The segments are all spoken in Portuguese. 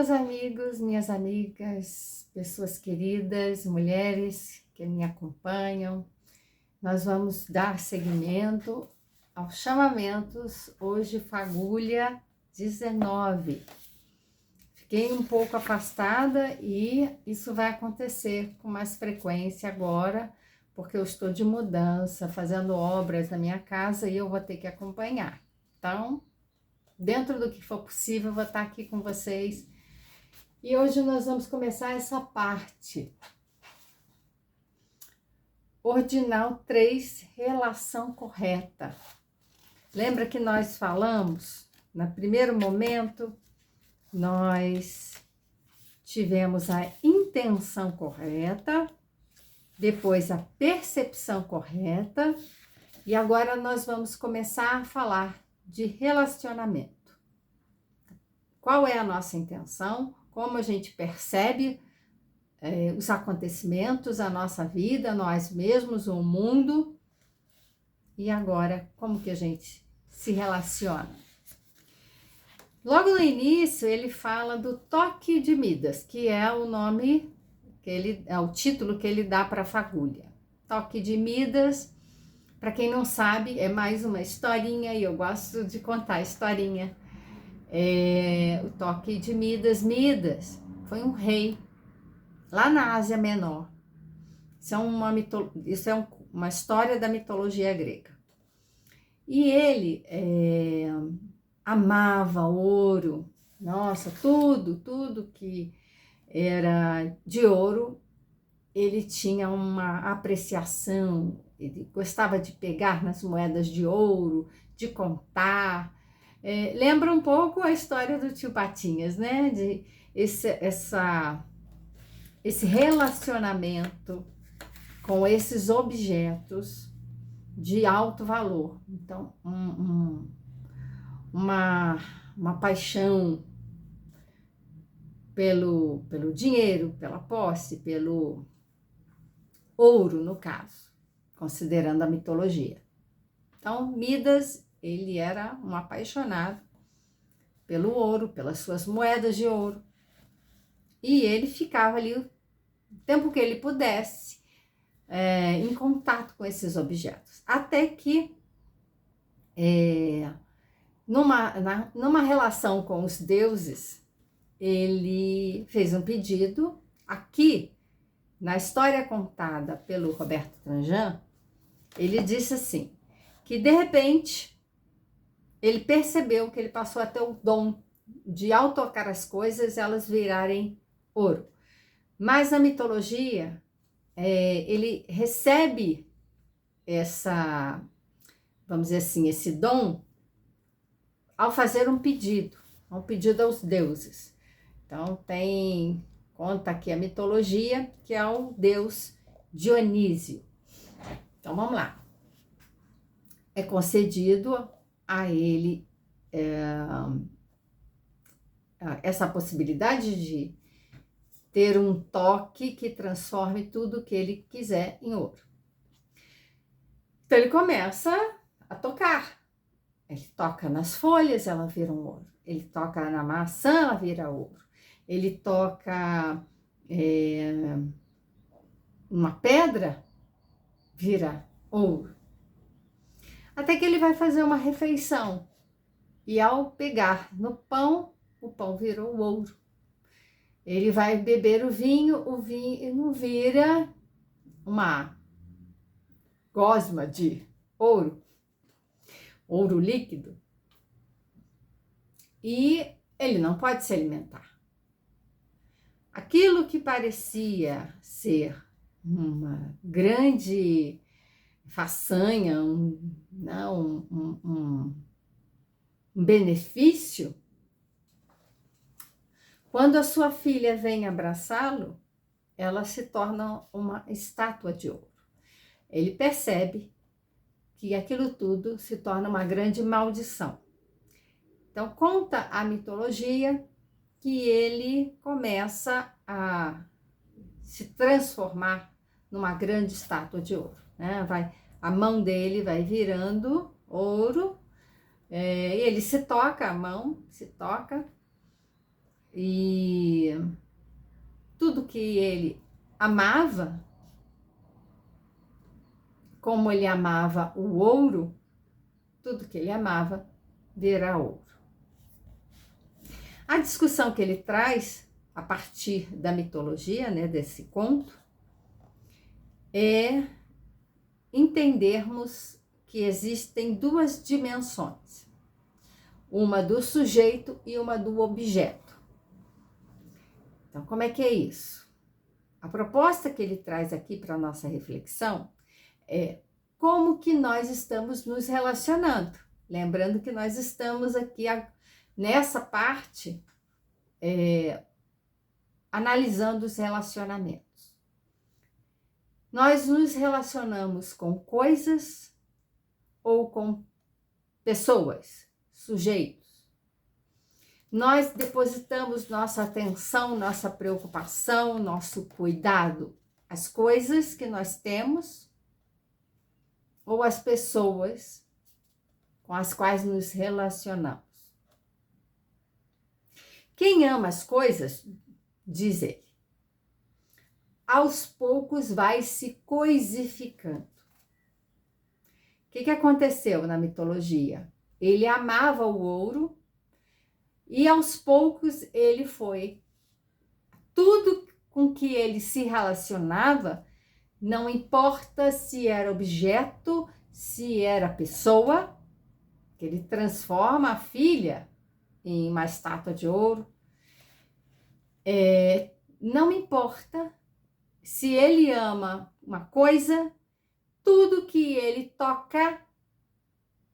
meus amigos, minhas amigas, pessoas queridas, mulheres que me acompanham. Nós vamos dar seguimento aos chamamentos, hoje fagulha 19. Fiquei um pouco afastada e isso vai acontecer com mais frequência agora, porque eu estou de mudança, fazendo obras na minha casa e eu vou ter que acompanhar. Então, dentro do que for possível, eu vou estar aqui com vocês. E hoje nós vamos começar essa parte. Ordinal 3, relação correta. Lembra que nós falamos, no primeiro momento, nós tivemos a intenção correta, depois a percepção correta, e agora nós vamos começar a falar de relacionamento. Qual é a nossa intenção? Como a gente percebe os acontecimentos, a nossa vida, nós mesmos, o mundo. E agora, como que a gente se relaciona? Logo no início, ele fala do toque de Midas, que é o nome, é o título que ele dá para a fagulha. Toque de Midas, para quem não sabe, é mais uma historinha, e eu gosto de contar a historinha. O toque de Midas. Midas foi um rei lá na Ásia Menor. Isso é uma história da mitologia grega. E ele amava ouro, nossa, tudo que era de ouro, ele tinha uma apreciação, ele gostava de pegar nas moedas de ouro, de contar. Lembra um pouco a história do tio Patinhas, né? De esse relacionamento com esses objetos de alto valor. Então, uma paixão pelo dinheiro, pela posse, pelo ouro, no caso, considerando a mitologia. Então, Midas, ele era um apaixonado pelo ouro, pelas suas moedas de ouro. E ele ficava ali o tempo que ele pudesse em contato com esses objetos. Até que, numa relação com os deuses, ele fez um pedido. Aqui, na história contada pelo Roberto Tranjan, ele disse assim, que de repente, ele percebeu que ele passou a ter o dom de ao tocar as coisas, elas virarem ouro. Mas na mitologia, ele recebe vamos dizer assim, esse dom ao fazer um pedido aos deuses. Então, conta aqui a mitologia, que é o deus Dionísio. Então, vamos lá. É concedido a ele essa possibilidade de ter um toque que transforme tudo que ele quiser em ouro. Então, ele começa a tocar. Ele toca nas folhas, ela vira um ouro. Ele toca na maçã, ela vira ouro. Ele toca uma pedra, vira ouro. Até que ele vai fazer uma refeição. E ao pegar no pão, o pão virou ouro. Ele vai beber o vinho vira uma gosma de ouro líquido. E ele não pode se alimentar. Aquilo que parecia ser uma grande façanha, um benefício, quando a sua filha vem abraçá-lo, ela se torna uma estátua de ouro. Ele percebe que aquilo tudo se torna uma grande maldição. Então, conta a mitologia que ele começa a se transformar numa grande estátua de ouro, né? A mão dele vai virando ouro, e ele se toca, a mão se toca, e tudo que ele amava, como ele amava o ouro, tudo que ele amava vira ouro. A discussão que ele traz a partir da mitologia, né, desse conto, é entendermos que existem duas dimensões, uma do sujeito e uma do objeto. Então, como é que é isso? A proposta que ele traz aqui para a nossa reflexão é como que nós estamos nos relacionando. Lembrando que nós estamos aqui nessa parte analisando os relacionamentos. Nós nos relacionamos com coisas ou com pessoas, sujeitos. Nós depositamos nossa atenção, nossa preocupação, nosso cuidado, as coisas que nós temos ou as pessoas com as quais nos relacionamos. Quem ama as coisas, diz ele, aos poucos vai se coisificando. O que aconteceu na mitologia? Ele amava o ouro e aos poucos ele foi. Tudo com que ele se relacionava, não importa se era objeto, se era pessoa, que ele transforma a filha em uma estátua de ouro. Não importa se ele ama uma coisa, tudo que ele toca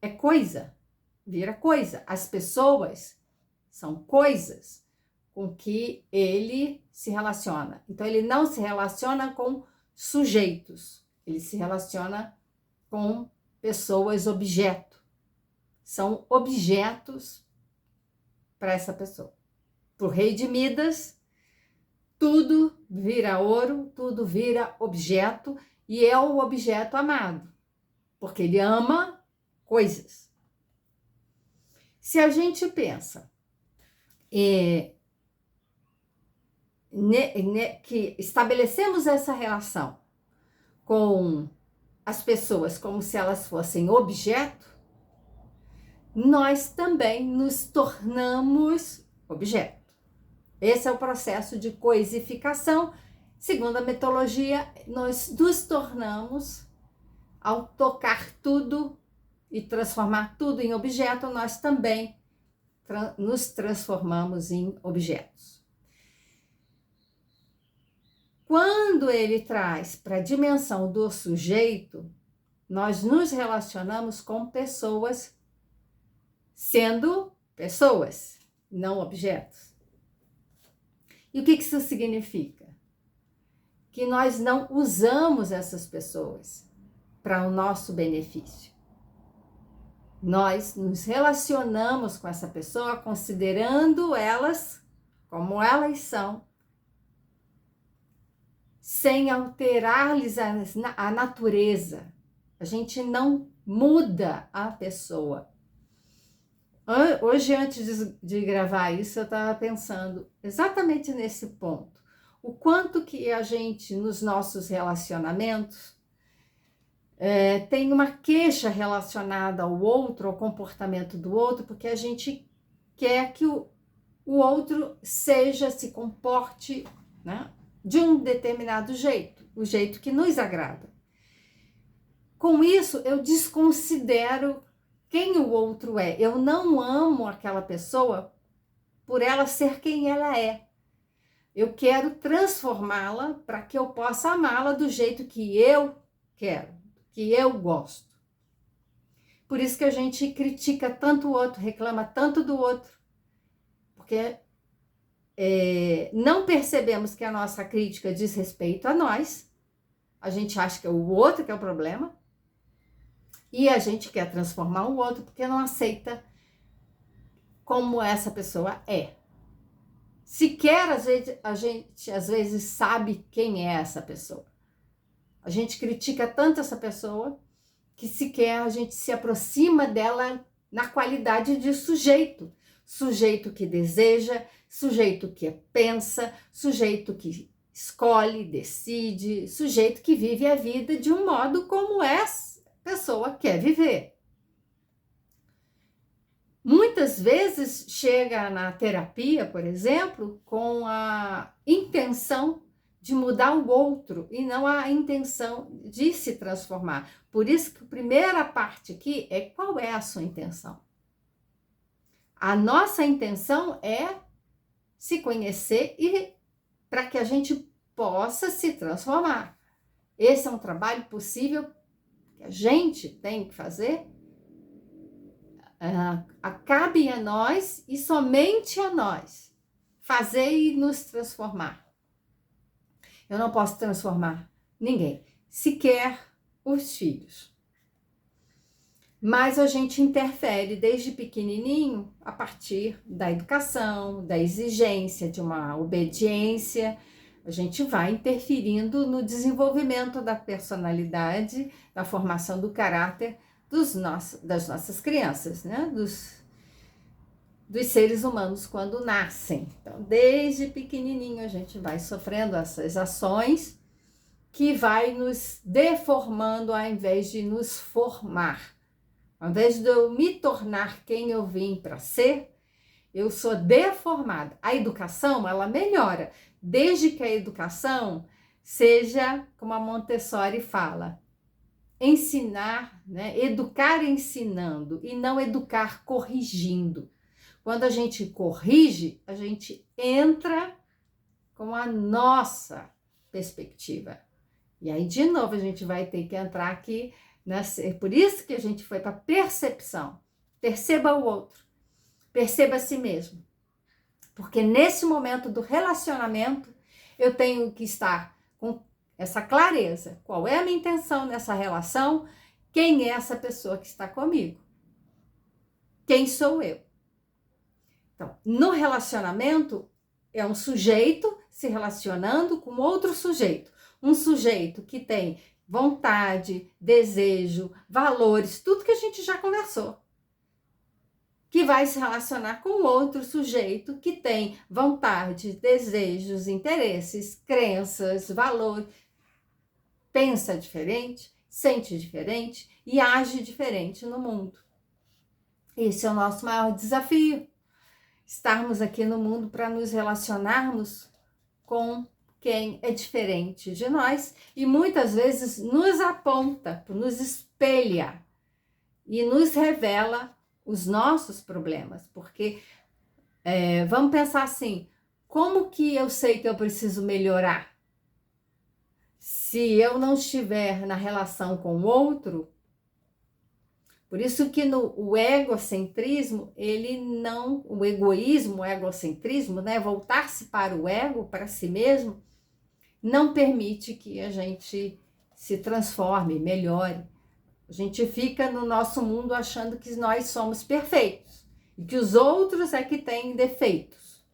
é coisa, vira coisa. As pessoas são coisas com que ele se relaciona. Então, ele não se relaciona com sujeitos, ele se relaciona com pessoas objeto. São objetos para essa pessoa. Para o rei de Midas, tudo vira ouro, tudo vira objeto, e é o objeto amado, porque ele ama coisas. Se a gente pensa que estabelecemos essa relação com as pessoas como se elas fossem objeto, nós também nos tornamos objeto. Esse é o processo de coisificação. Segundo a mitologia, nós nos tornamos, ao tocar tudo e transformar tudo em objeto, nós também nos transformamos em objetos. Quando ele traz para a dimensão do sujeito, nós nos relacionamos com pessoas, sendo pessoas, não objetos. E o que isso significa? Que nós não usamos essas pessoas para o nosso benefício. Nós nos relacionamos com essa pessoa considerando elas como elas são, sem alterar-lhes a natureza. A gente não muda a pessoa. Hoje, antes de gravar isso, eu estava pensando exatamente nesse ponto. O quanto que a gente, nos nossos relacionamentos, tem uma queixa relacionada ao outro, ao comportamento do outro, porque a gente quer que o outro se comporte, né, de um determinado jeito, o jeito que nos agrada. Com isso, eu desconsidero quem o outro é. Eu não amo aquela pessoa por ela ser quem ela é. Eu quero transformá-la para que eu possa amá-la do jeito que eu quero, que eu gosto. Por isso que a gente critica tanto o outro, reclama tanto do outro, porque não percebemos que a nossa crítica diz respeito a nós, a gente acha que é o outro que é o problema, e a gente quer transformar o outro porque não aceita como essa pessoa é. Sequer a gente às vezes sabe quem é essa pessoa. A gente critica tanto essa pessoa que sequer a gente se aproxima dela na qualidade de sujeito. sujeito que deseja, sujeito que pensa, sujeito que escolhe, decide, sujeito que vive a vida de um modo como essa pessoa quer viver. Muitas vezes chega na terapia, por exemplo, com a intenção de mudar o outro e não a intenção de se transformar. Por isso que a primeira parte aqui é qual é a sua intenção. A nossa intenção é se conhecer e para que a gente possa se transformar. Esse é um trabalho possível que a gente tem que fazer. Cabe a nós e somente a nós fazer e nos transformar. Eu não posso transformar ninguém, sequer os filhos. Mas a gente interfere desde pequenininho a partir da educação, da exigência, de uma obediência. A gente vai interferindo no desenvolvimento da personalidade, da formação do caráter das nossas crianças, né? Dos seres humanos quando nascem. Então, desde pequenininho a gente vai sofrendo essas ações que vai nos deformando ao invés de nos formar. Ao invés de eu me tornar quem eu vim para ser, eu sou deformada. A educação, ela melhora, desde que a educação seja, como a Montessori fala, ensinar, né? Educar ensinando e não educar corrigindo. Quando a gente corrige, a gente entra com a nossa perspectiva. E aí, de novo, a gente vai ter que entrar aqui, por isso que a gente foi para percepção. Perceba o outro, perceba a si mesmo. Porque nesse momento do relacionamento, eu tenho que estar com essa clareza. Qual é a minha intenção nessa relação? Quem é essa pessoa que está comigo? Quem sou eu? Então, no relacionamento, é um sujeito se relacionando com outro sujeito. Um sujeito que tem vontade, desejo, valores, tudo que a gente já conversou. Que vai se relacionar com outro sujeito que tem vontade, desejos, interesses, crenças, valores. Pensa diferente, sente diferente e age diferente no mundo. Esse é o nosso maior desafio. Estarmos aqui no mundo para nos relacionarmos com quem é diferente de nós e muitas vezes nos aponta, nos espelha e nos revela os nossos problemas, porque vamos pensar assim, como que eu sei que eu preciso melhorar? Se eu não estiver na relação com o outro. Por isso que o egocentrismo, o egoísmo, o egocentrismo, né, voltar-se para o ego, para si mesmo, não permite que a gente se transforme, melhore. A gente fica no nosso mundo achando que nós somos perfeitos e que os outros é que têm defeitos.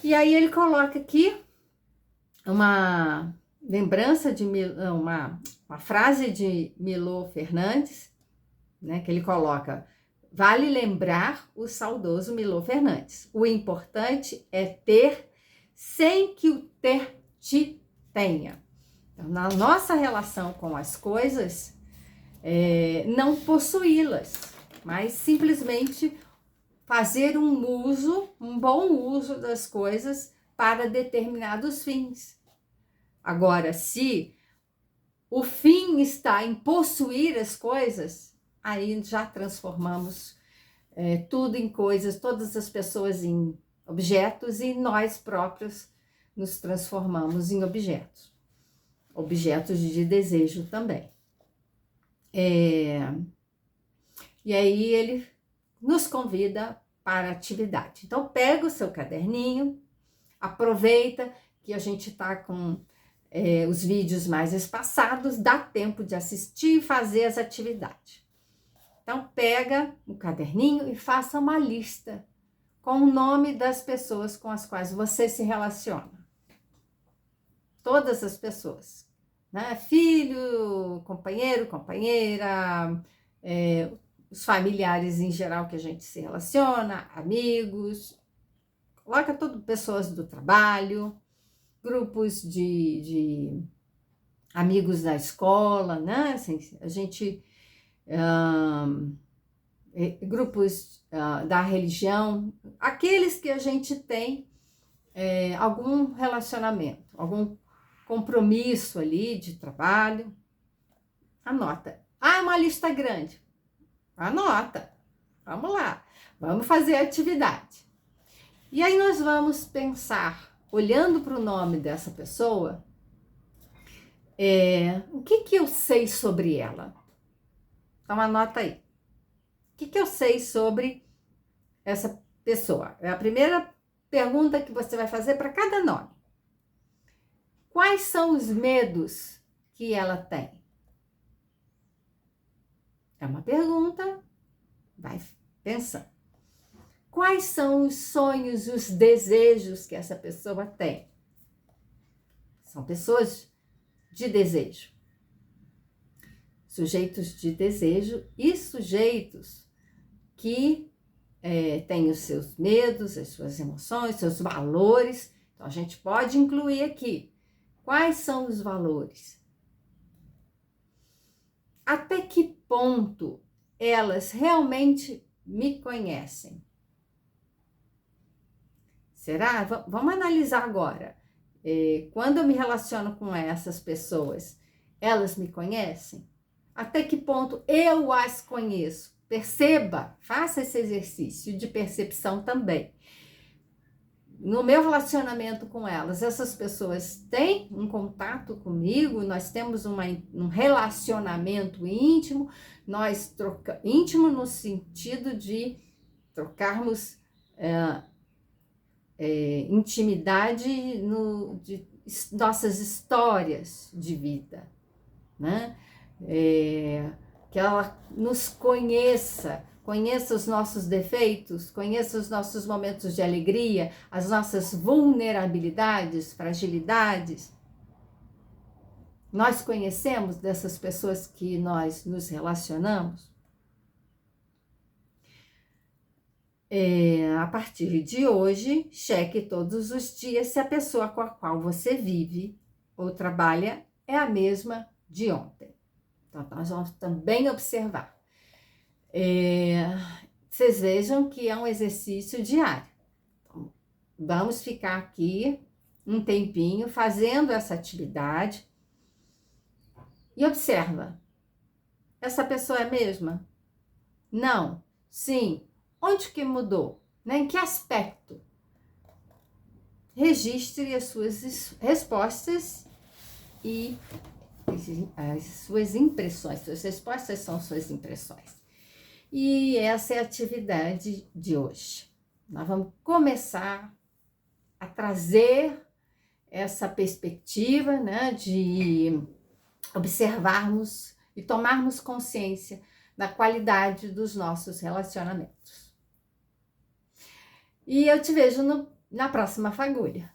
E aí ele coloca aqui uma lembrança de uma frase de Milô Fernandes, né, que ele coloca: vale lembrar o saudoso Milô Fernandes. O importante é ter sem que o ter te tenha. Então, na nossa relação com as coisas, não possuí-las, mas simplesmente fazer um bom uso das coisas para determinados fins. Agora, se o fim está em possuir as coisas, aí já transformamos tudo em coisas, todas as pessoas em objetos e nós próprios nos transformamos em objetos. Objetos de desejo também. E aí ele nos convida para a atividade. Então, pega o seu caderninho, aproveita que a gente está com os vídeos mais espaçados, dá tempo de assistir e fazer as atividades. Então, pega um caderninho e faça uma lista com o nome das pessoas com as quais você se relaciona. Todas as pessoas, né? Filho, companheiro, companheira, os familiares em geral que a gente se relaciona, amigos, coloca tudo, pessoas do trabalho, grupos de amigos da escola, né? Assim, a gente, grupos da religião, aqueles que a gente tem algum relacionamento, algum compromisso ali de trabalho, anota. Ah, é uma lista grande. Anota. Vamos lá. Vamos fazer a atividade. E aí nós vamos pensar, olhando para o nome dessa pessoa, o que eu sei sobre ela? Então anota aí. O que eu sei sobre essa pessoa? É a primeira pergunta que você vai fazer para cada nome. Quais são os medos que ela tem? É uma pergunta, vai pensando. Quais são os sonhos, os desejos que essa pessoa tem? São pessoas de desejo. Sujeitos de desejo e sujeitos que têm os seus medos, as suas emoções, seus valores. Então, a gente pode incluir aqui. Quais são os valores? Até que ponto elas realmente me conhecem? Será? Vamos analisar agora. Quando eu me relaciono com essas pessoas, elas me conhecem? Até que ponto eu as conheço? Perceba, faça esse exercício de percepção também. No meu relacionamento com elas, essas pessoas têm um contato comigo, nós temos um relacionamento íntimo, íntimo no sentido de trocarmos intimidade de nossas histórias de vida, né? Que ela nos conheça os nossos defeitos, conheça os nossos momentos de alegria, as nossas vulnerabilidades, fragilidades. Nós conhecemos dessas pessoas que nós nos relacionamos? A partir de hoje, cheque todos os dias se a pessoa com a qual você vive ou trabalha é a mesma de ontem. Então, nós vamos também observar. Vocês vejam que é um exercício diário. Então, vamos ficar aqui um tempinho fazendo essa atividade e observa. Essa pessoa é a mesma? Não? Sim? Onde que mudou? Né? Em que aspecto? Registre as suas respostas e as suas impressões. Suas respostas são suas impressões. E essa é a atividade de hoje. Nós vamos começar a trazer essa perspectiva, né, de observarmos e tomarmos consciência da qualidade dos nossos relacionamentos. E eu te vejo na próxima fagulha.